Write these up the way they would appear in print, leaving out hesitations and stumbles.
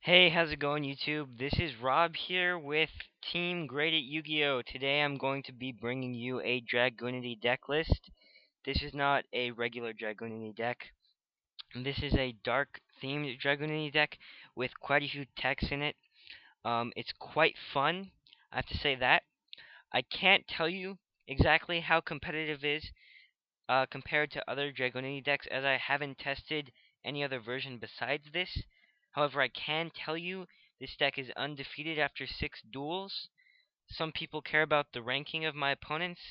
Hey, how's it going, YouTube? This is Rob here with Team Great at Yu-Gi-Oh! Today I'm going to be bringing you a dragunity deck list. This is not a regular dragunity deck. This is a dark themed dragunity deck with quite a few techs in it. It's quite fun, I have to say that. I can't tell you exactly how competitive it is compared to other dragunity decks, as I haven't tested any other version besides this. However, I can tell you this deck is undefeated after 6 duels. Some people care about the ranking of my opponents.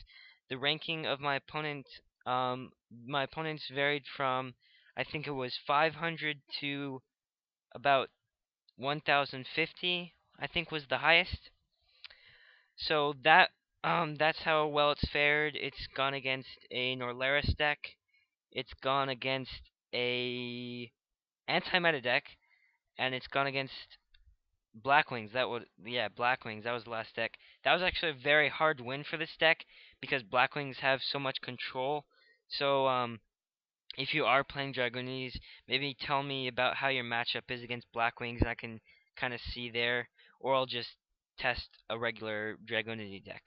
The ranking of my opponents varied from, I think it was 500 to about 1050, I think was the highest. So that's how well it's fared. It's gone against a Norlaris deck. It's gone against a anti-meta deck, and it's gone against Blackwings. Blackwings. That was the last deck. That was actually a very hard win for this deck because Blackwings have so much control. So if you are playing Dragonies, maybe tell me about how your matchup is against Blackwings. I can kind of see there, or I'll just test a regular Dragonity deck.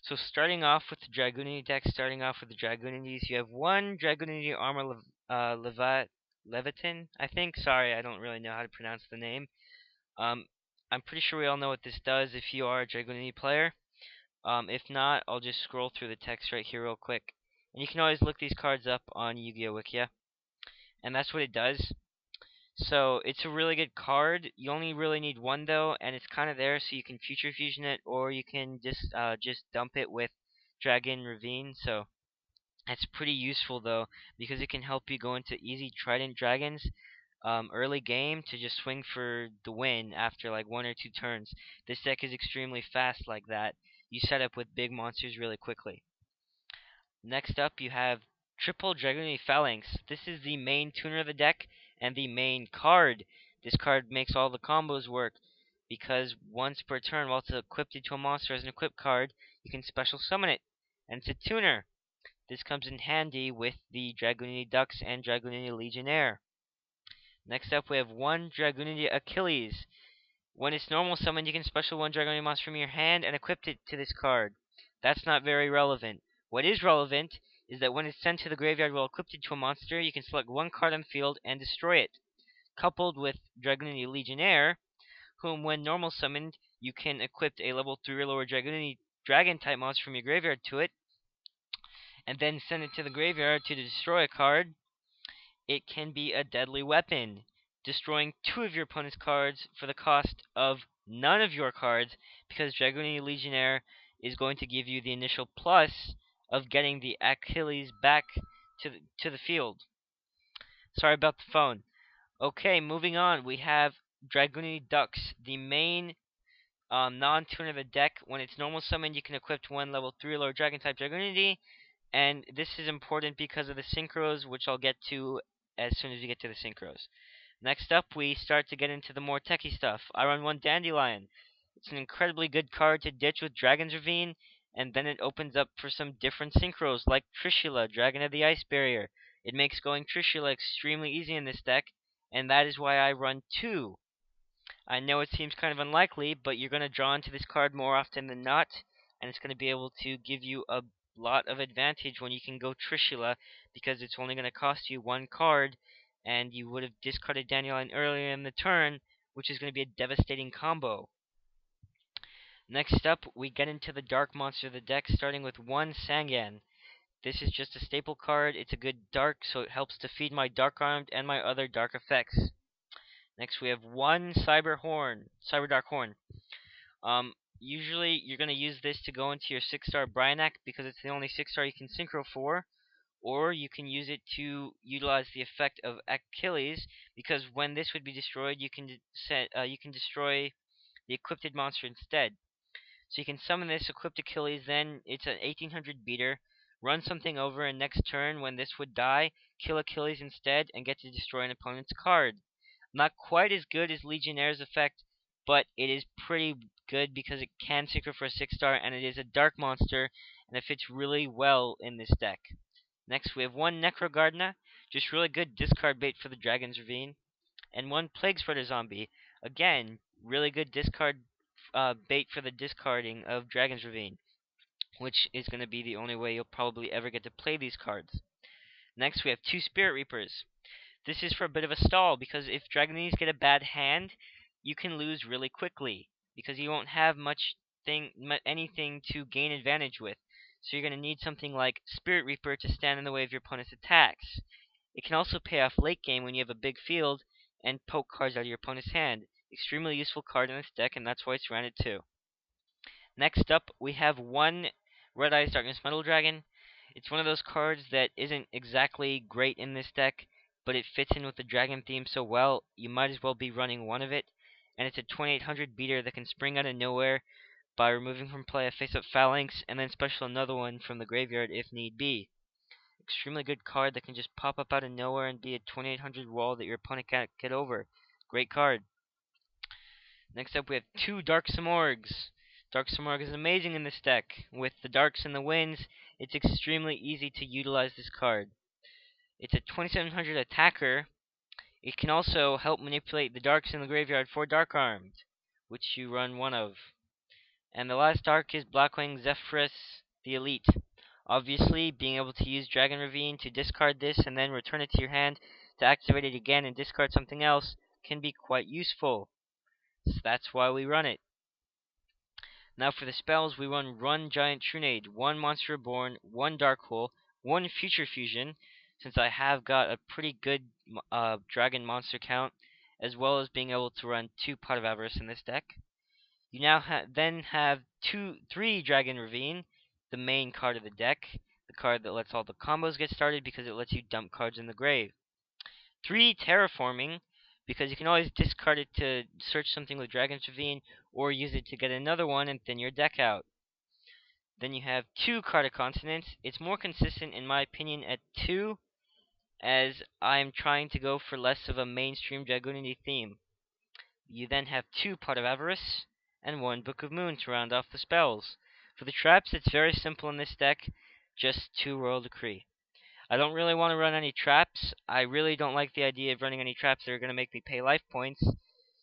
So starting off with the Dragunity deck, starting off with the Dragunities, you have one Dragunity Armor Leviathan, I think. Sorry, I don't really know how to pronounce the name. Um, I'm pretty sure we all know what this does if you are a Dragunity player. If not, I'll just scroll through the text right here real quick. And you can always look these cards up on Yu-Gi-Oh! Wikia. And that's what it does. So it's a really good card. You only really need one though, and it's kind of there so you can future fusion it, or you can just dump it with Dragon Ravine. So that's pretty useful though, because it can help you go into easy Trident Dragons early game to just swing for the win after like 1 or 2 turns. This deck is extremely fast like that. You set up with big monsters really quickly. Next up, you have Triple Dragonite Phalanx. This is the main tuner of the deck and the main card. This card makes all the combos work because once per turn, while it's equipped to a monster as an equipped card, you can special summon it, and it's a tuner. This comes in handy with the Dragunity Ducks and Dragunity Legionnaire. Next up, we have one Dragunity Achilles. When it's normal summon, you can special one Dragonite monster from your hand and equip it to this card. That's not very relevant. What is relevant is that when it's sent to the graveyard while equipped to a monster, you can select one card on the field and destroy it. Coupled with Dragonite Legionnaire, whom when normal summoned, you can equip a level 3 or lower Dragonite Dragon type monster from your graveyard to it, and then send it to the graveyard to destroy a card. It can be a deadly weapon, destroying 2 of your opponent's cards for the cost of none of your cards, because Dragonite Legionnaire is going to give you the initial plus of getting the Achilles back to the field. Sorry about the phone. Okay, moving on. We have Dragonite Ducks, the main non-tuner of the deck. When it's normal summon, you can equip one level 3 lower Dragon type Dragonity, and this is important because of the synchros, which I'll get to as soon as we get to the synchros. Next up, we start to get into the more techie stuff. I run one Dandelion. It's an incredibly good card to ditch with Dragon's Ravine, and then it opens up for some different synchros, like Trishula, Dragon of the Ice Barrier. It makes going Trishula extremely easy in this deck, and that is why I run two. I know it seems kind of unlikely, but you're going to draw into this card more often than not, and it's going to be able to give you a lot of advantage when you can go Trishula, because it's only going to cost you one card, and you would have discarded Dandelion earlier in the turn, which is going to be a devastating combo. Next up, we get into the dark monster of the deck, starting with one Sangan. This is just a staple card. It's a good dark, so it helps to feed my Dark Armed and my other dark effects. Next, we have one Cyber Dark Horn. Usually, you're going to use this to go into your 6-star Bryanak because it's the only 6-star you can synchro for, or you can use it to utilize the effect of Achilles, because when this would be destroyed, you can destroy the equipped monster instead. So you can summon this equipped Achilles, then it's an 1800 beater, run something over, and next turn, when this would die, kill Achilles instead and get to destroy an opponent's card. Not quite as good as Legionnaire's effect, but it is pretty good because it can synchro for a 6-star, and it is a dark monster, and it fits really well in this deck. Next, we have one Necrogardna, just really good discard bait for the Dragon's Ravine. and 1 Plague Spreader zombie. Again, really good discard bait for the discarding of Dragon's Ravine, which is going to be the only way you'll probably ever get to play these cards. Next, we have 2 Spirit Reapers. This is for a bit of a stall, because if Dragonies get a bad hand, you can lose really quickly, because you won't have anything to gain advantage with. So you're going to need something like Spirit Reaper to stand in the way of your opponent's attacks. It can also pay off late game when you have a big field and poke cards out of your opponent's hand. Extremely useful card in this deck, and that's why it's rounded 2. Next up, we have 1 Red Eyes Darkness Metal Dragon. It's one of those cards that isn't exactly great in this deck, but it fits in with the dragon theme so well, you might as well be running 1 of it. And it's a 2800 beater that can spring out of nowhere by removing from play a face-up Phalanx, and then special another one from the graveyard if need be. Extremely good card that can just pop up out of nowhere and be a 2800 wall that your opponent can't get over. Great card. Next up, we have 2 Dark Simorgs. Dark Simorg is amazing in this deck. With the Darks and the Winds, it's extremely easy to utilize this card. It's a 2700 attacker. It can also help manipulate the Darks in the graveyard for Dark Armed, which you run 1 of. And the last Dark is Blackwing Zephyrus the Elite. Obviously, being able to use Dragon Ravine to discard this and then return it to your hand to activate it again and discard something else can be quite useful. So that's why we run it. Now for the spells, we run Giant Trunade, 1 Monster Reborn, 1 Dark Hole, 1 Future Fusion, since I have got a pretty good dragon monster count, as well as being able to run 2 Pot of Avarice in this deck. You now then have 3 Dragon Ravine, the main card of the deck, the card that lets all the combos get started because it lets you dump cards in the grave. 3 Terraforming, because you can always discard it to search something with Dragon's Ravine, or use it to get another one and thin your deck out. Then you have 2 Card of Consonance. It's more consistent in my opinion at 2, as I'm trying to go for less of a mainstream dragunity theme. You then have 2 Pot of Avarice, and 1 Book of Moon to round off the spells. For the traps, it's very simple in this deck, just 2 Royal Decree. I don't really want to run any traps. I really don't like the idea of running any traps that are going to make me pay life points.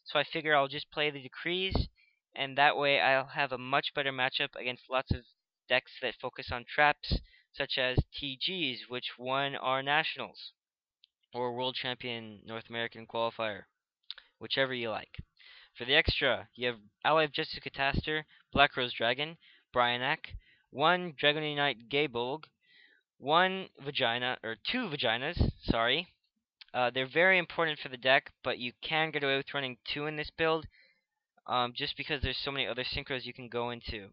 So I figure I'll just play the decrees, and that way I'll have a much better matchup against lots of decks that focus on traps, such as TGs, which won our Nationals, or World Champion North American Qualifier, whichever you like. For the extra, you have Ally of Justice Cataster, Black Rose Dragon, Bryanak, 1 Dragonite Knight Gabolg, 2 Vaginas, sorry. They're very important for the deck, but you can get away with running 2 in this build, just because there's so many other synchros you can go into.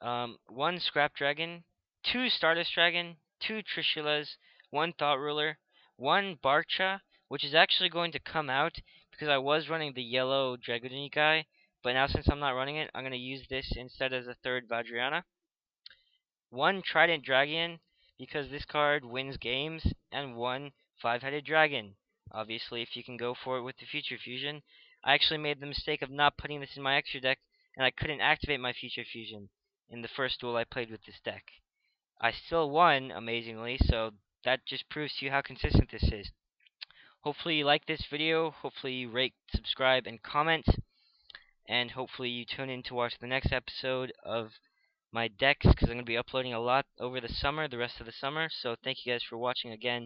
1 Scrap Dragon, 2 Stardust Dragon, 2 Trishulas, 1 Thought Ruler, 1 Barcha, which is actually going to come out because I was running the yellow Dragunity guy, but now since I'm not running it, I'm going to use this instead as a 3rd Vajrayana. 1 Trident Dragon, because this card wins games, and 1 5-headed dragon. Obviously, if you can go for it with the Future Fusion. I actually made the mistake of not putting this in my extra deck, and I couldn't activate my Future Fusion in the first duel I played with this deck. I still won, amazingly, so that just proves to you how consistent this is. Hopefully you like this video, hopefully you rate, subscribe, and comment, and hopefully you tune in to watch the next episode of my decks, because I'm going to be uploading a lot over the rest of the summer. So thank you guys for watching again.